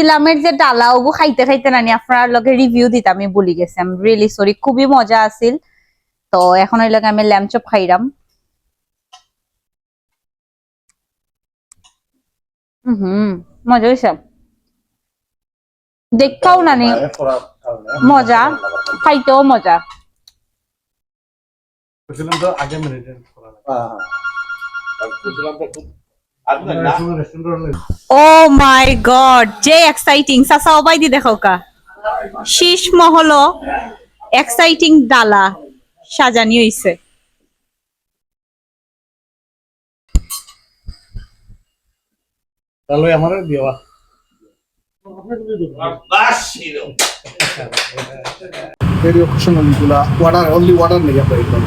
সিলামের যে ডালা ওগু খাইতে খাইতে নানি আপনার লগে রিভিউ দিতে আমি ভুলি গেছি। আই এম রিয়েলি সরি, খুবই মজা আছিল। তো এখন ওই লগে আমি ল্যাম্প চপ খাইরাম। মজা হয়েছে, দেখাও নানি মজা, খাইতেও মজা। ও মাই গড, যে এক্সাইটিং সাসা ওবাই দি দেখো কা শীষ মহল এক্সাইটিং ডালা সাজানি হইছে। তাহলে আমারে দিবা ভিডিও কোশ্চেন গুলা ওয়াটার অনলি ওয়াটার নিয়ে পাইলাম।